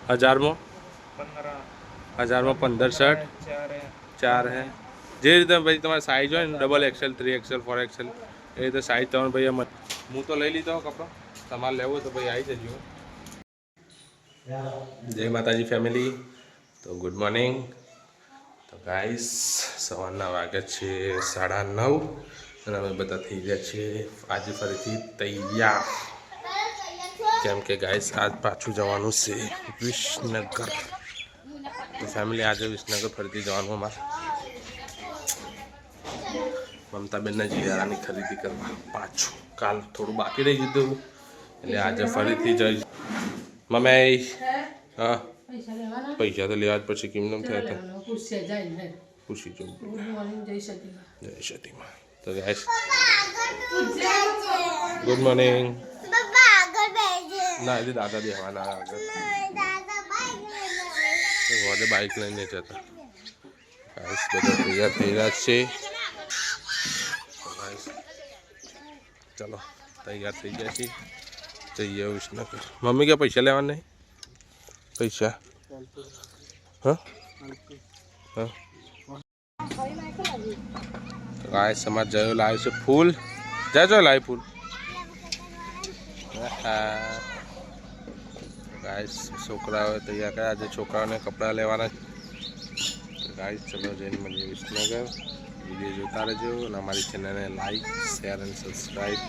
1000 में 15 शर्ट 4 है જે રીતે ભાઈ તમારી સાઇઝ હોય ને ડબલ એક્સેલ 3XL 4XL એ રીતે સાઇઝ તમે ભાઈ હું તો લઈ લીધો કપડો તમારે લેવું તો ભાઈ આવી જજો જય માતાજી ફેમિલી તો ગુડ મોર્નિંગ તો ગાઈસ સવારના વાગે છે 9:30 અને અમે બધા થઈ ગયા છીએ આજે ફરીથી તૈયાર કેમ કે ગાઈસ આજ પાછું જવાનું છે વિસનગર તો ફેમિલી આજે વિસનગર ફરીથી જવાનું અમારે મમતાબેનના જીરાની ખરીદી કરવા પાછું કાલ થોડું બાકી રહી ગયું એટલે આજે ફરીથી જઈશ મમ્મી હા પૈસા તો લેવા જ પછી કેમ નામ થયા હતા પૂછી જવું જય સતીમાં તો ગાઈસ ગુડ મોર્નિંગ ના એટલે દાદા બેહવાના આગળ વાડે બાઇક લઈને જતા ગાઈસ બધા તૈયાર થઈ રહ્યા છે ચલો તૈયાર થઈ ગયા છીએ જઈએ વિસનગર મમ્મી કે પૈસા લેવા નહીં પૈસા હા હા ગાય સમાજ જયો લાવે છે ફૂલ જાજો લાવે ફૂલ ગાય છોકરાઓ તૈયાર કર્યા આજે છોકરાઓને કપડાં લેવાના ગાય ચલો જઈને મળીએ વિસનગર વિડીયો જોતા રહેજો અને અમારી ચેનલને લાઈક શેર અને સબસ્ક્રાઈબ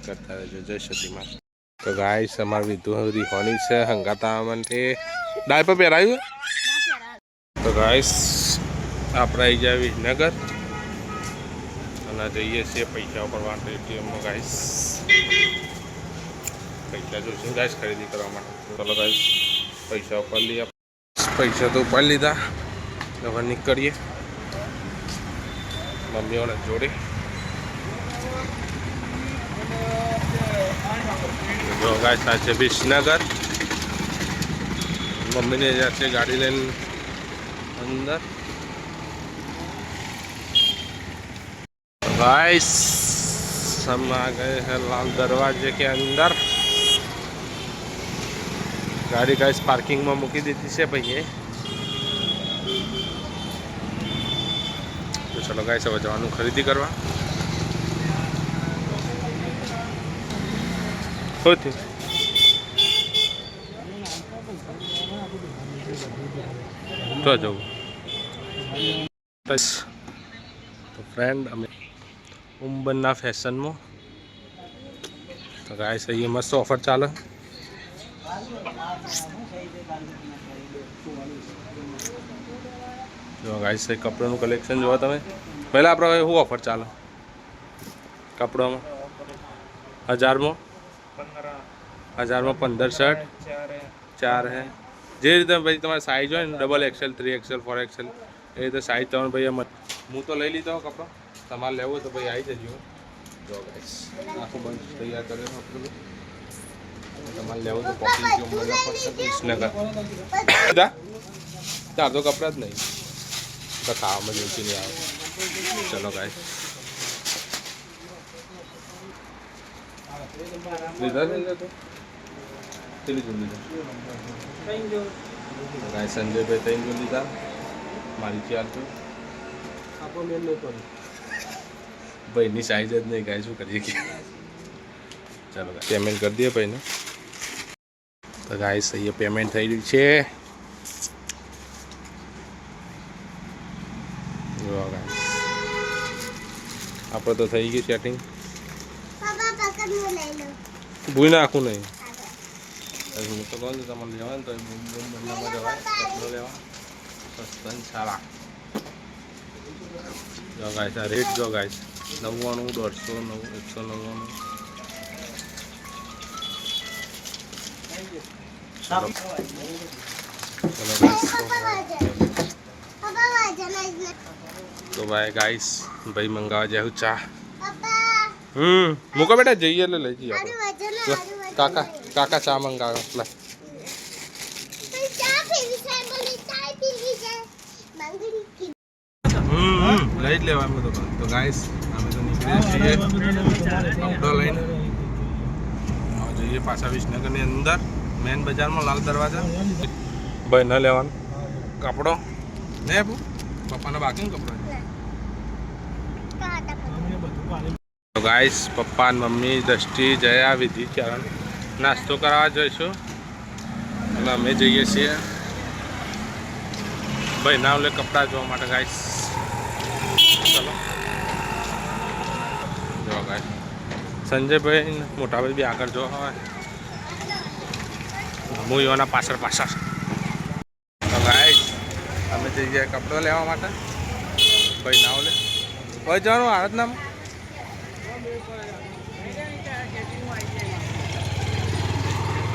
કરતા રહેજો જય સતીમાં તો ગાઈસ અમારી વિધુ રીહોની છે હંગાતા માટે ડાયપર પહેરાયું તો ગાઈસ આપણે આવી જાય વિસનગર અને જઈએ છીએ પૈસા ઉપર માટે એટીએમમાં ગાઈસ પૈસા જોઈશે ગાઈસ ખરીદી કરવા માટે ચલો ગાઈસ પૈસા ઉપર લઈએ પૈસા તો ઉપર લીધા હવે નીકળીએ મમ્મીઓના જોડે જો ગાઈસ આ છે વિસનગર મમ્મીને જશે ગાડી લઈને અંદર गाइस हम आ गए हैं लाल दरवाजे के अंदर गाड़ी गाइस पार्किंग में मूकी दी थी से भैया तो चलो गाइस अब जवानों खरीदी करवा होती तो जाओ तो फ्रेंड हमें उम्बन्ना फैशन में तो गाइस ये मस्त ऑफर चाले जो गाइस कपड़ों कलेक्शन जो तब पहला आप शू ऑफर चाले कपड़ों में 1000 में 15 शर्ट 4 है જે રીતે ભાઈ તમારી સાઇઝ હોય ને ડબલ એક્સેલ 3XL 4XL એ રીતે સાઇઝ તમે ભાઈ હું તો લઈ લીધો કપડો તમારે લેવો તો ભાઈ આવી જજો જો ગાઈસ આખું બંધ તૈયાર કર્યો આપણે તમારે લેવો તો પહોંચી ગયો મને પડશે વિસનગર દાદા ચાર તો કપડા જ નહીં તો ખાવામાં જોઈતી નહીં આવે ચલો ગાઈસ લીધા લીધા તો ચલી જો લીધા ગાઈસ સંજય ભાઈ તઈ જો લીધા મારી ચાર તો આપો મેન નહીં પડે ભાઈની સાઈઝ જ નહીં ગાય શું કરીએ કે ચાલો પેમેન્ટ કરી દઈએ ભાઈને તો ગાઈસ અહીંયા પેમેન્ટ થઈ રહ્યું છે જો ગાઈસ આપણે તો થઈ ગયું સેટિંગ ભૂઈ નાખું નહીં હું તો કહું છું તમારે લેવા ને તો બંનેમાં જવાય કપડો લેવા સસ્તન સારા જો ગાઈસ આ રેટ જો ગાઈસ 99 150 199 तो भाई गाइस भाई मंगावा जाऊ चा मुको बेटा जाइए ले ले जी काका काका चा मंगावा ला લઈ જ લેવા અમે તો ગાઈસ અમે તો નીકળીએ છીએ કપડો લઈને જઈએ પાછા વિસનગરની અંદર મેન બજારમાં લાલ દરવાજા ભાઈ ન લેવાનું કપડો ને પપ્પાને બાકી કપડો તો ગાઈસ પપ્પા ને મમ્મી દ્રષ્ટિ જયા વિધિ ચરણ નાસ્તો કરાવવા જઈશું અને અમે જઈએ છીએ ભાઈ ના લે કપડાં જોવા માટે ગાઈસ ચલો જો ગાઈસ સંજયભાઈ મોટાભાઈ બી આગળ જોવા હોય હું એવાના પાછળ તો ગાઈસ અમે જઈએ કપડો લેવા માટે ભાઈ ના લે ભાઈ જવાનું આરાધનામાં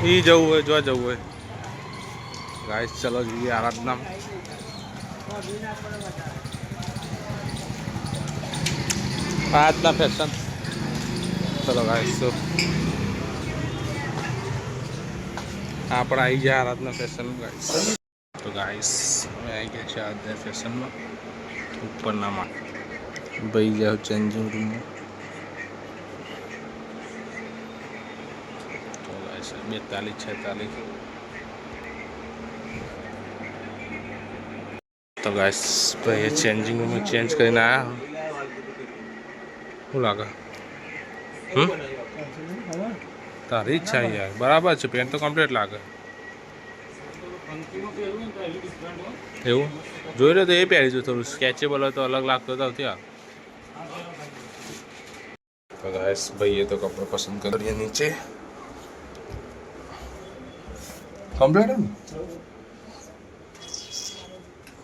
એ જવું હોય જો જવું હોય ગાઈસ ચલો જઈએ આરાધના આરાધના ફેશન ચલો ગાઈસ તો આપણે આવી ગયા આરાધના ફેશન ગાઈસ તો ગાઈસ અમે આવી ગયા છે આરાધના ફેશનમાં ઉપરના માં ભાઈ જાઓ ચેન્જિંગ રૂમમાં 42 46 तो गाइस भाई चेंजिंग रूम में चेंज करना आया શું લાગે તારી ઈચ્છા યાર બરાબર છે પેન્ટ તો કમ્પ્લીટ લાગે એવું જોઈ રહ્યો તો એ પહેરી જો થોડું સ્કેચેબલ હોય તો અલગ લાગતો હતો ત્યાં તો ગાઈસ ભાઈ એ તો કપડો પસંદ કરીએ નીચે कंप्लीट है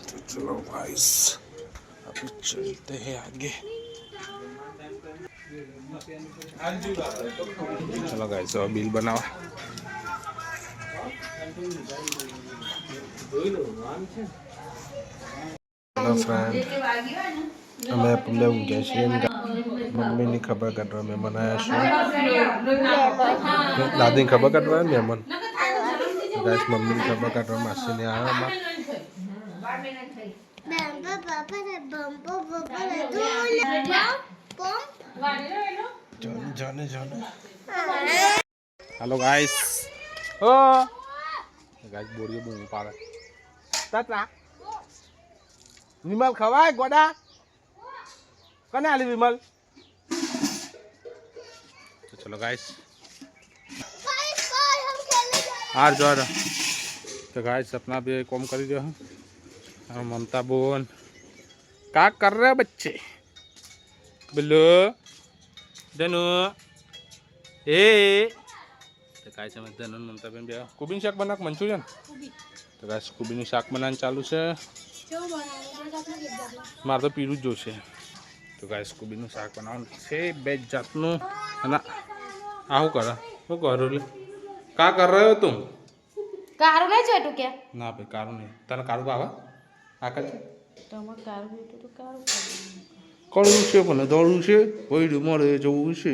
तो चलो गाइस अभी चलते हैं आगे चलो गाइस अब बिल बनावा हेलो फ्रेंड हमें पहले उनके मम्मी ने खबर कर रहा मैं मनाया दादी खबर कर रहा है मेमन गाइस मम्मी ने खबर काट रहा मासी ने आया हमारा जाने जाने हेलो गाइस ओ गाइस बोरियो बूम पारे ताता विमल खवाय गोडा कने आली विमल तो चलो गाइस आर जो तो गाइस अपना भी कॉम कर दो ममता बोन क्या कर रहे बच्चे बोलो धनु ए तो गाइस हमें धनु ममता बेन भी कुबीन शाक बना मंचूरियन तो गाइस कुबीन शाक बनाने चालू से मार तो पीरू जो से तो गाइस कुबीन शाक बनाने से बेज जातनु है ना आहू करा वो करो ले क्या कर रहे हो तुम कारू नहीं छे तू क्या ना भाई कारू नहीं तने कारू बाबा आका छे तो हम कारू बेटो तो कारू कळू छे पण दळू छे पयडू मरे जवू छे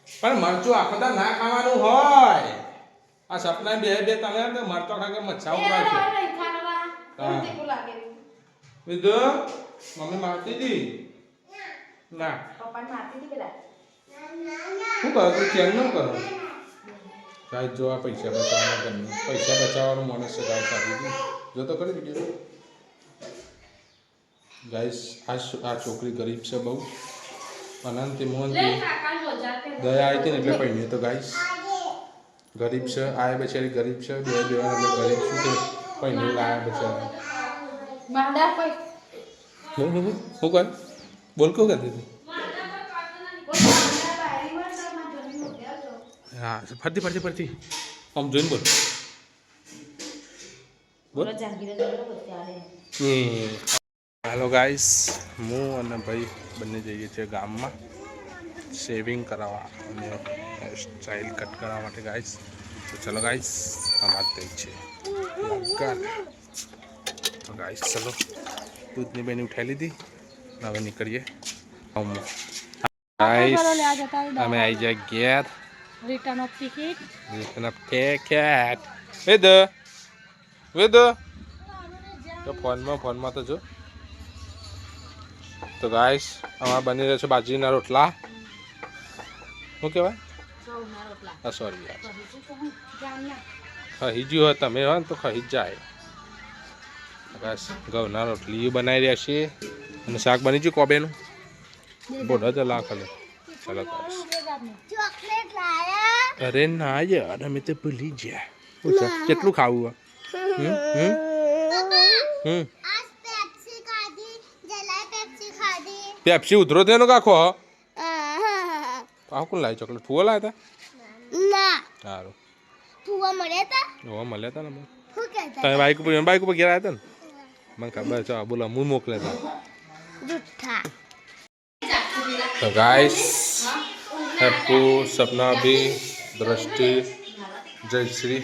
पण मरचो आखदा ना खाવાનું હોય આ સપના બે બે તમે તો મરચો ખાકે મચ્છા ઉભરા છે नहीं खाना वाला उल्टी को लागे વિદો મમ્મી મારતી દી ના पापा ने मारती थी बेटा શું કરો તું ચેન ન કરો गाइस जो आ पैसा बचावવાનું માણસ છે ગાઈસ આ દીદી જો તો કરી વિડિયો गाइस આ છોકરી ગરીબ છે બહુ અનંત મોહનથી દયા આવી હતી ને એટલે પૈણી તો ગાઈસ ગરીબ છે આ બેચારી ગરીબ છે બે દેવાના એટલે ગરીબ શું છે પૈણી લાયા બેચારા मांडा कोई હું કર બોલ કેવું કરતી હતી हाँ फरती फरती फरती हम जोइन बोल बोल हेलो गाइस હું અને ભાઈ બંને જઈએ છીએ ગામમાં શેવિંગ કરાવવા અને સ્ટાઇલ કટ કરવા માટે ગાઈસ તો ચલો ગાઈસ આ વાત થઈ છે તો ગાઈસ ચલો દૂધની બેની ઉઠાઈ લીધી હવે નીકળીએ ગાઈસ અમે આવી જાય ઘેર return of ticket return of ticket वेद तो फोन में तो जो तो गाइस हमारा बनी रहे बाजरीना रोटला શું કહેવાય? સૌના રોટલા. સॉरी યાર. ખાઈ ગયું હોય તમે હોય ને તો ખાઈ જ જાય બસ ઘઉંના રોટલી બનાવી રહ્યા છીએ અને શાક બની ગયું કોબેનું બોલો તો લાખ લે ચાલો બસ ચોકલેટ લાયા અરે ના યાર અમે તો ભૂલી ગયા ઓછા કેટલું ખાવું હમ હમ હમ आज पेप्सी खादी जलाई पेप्सी खादी પેપ્સી ઉધરો થયો કાખો કાકો કોણ લાવી ચોકલેટ ફુવા લાવ્યા ના હતા સારું ફુવા મળ્યા તા હોવા મળ્યા હતા ને મને શું કહેતા તમે બાઈક ઉપર ઘેર આવ્યા હતા ને મને ખબર છે બોલો હું મોકલ્યા હતા જુઠ્ઠા તો ગાઈસ હેપુ સપના બી દ્રષ્ટિ જયશ્રી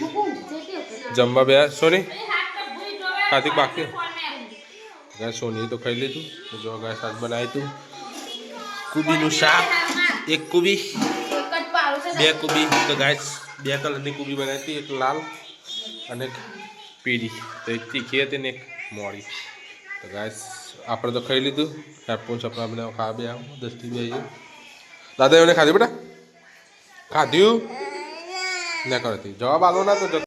જમવા બે સોની ખાતી બાકી ગાય સોની તો ખાઈ લીધું જો ગાય શાક બનાવ્યું હતું કુબીનું શાક એક કુબી બે કુબી તો ગાય બે કલરની કુબી બનાવી હતી એક લાલ અને એક પીળી તો એક તીખી હતી ને એક મોડી તો ગાય આપણે તો ખાઈ લીધું હેપુ સપના બનાવ ખાવા બે આવું દસથી બે આવ્યું દાદા એમને ખાધી બેટા ખાધ્યું ના કરતી જવાબ આલો ના તો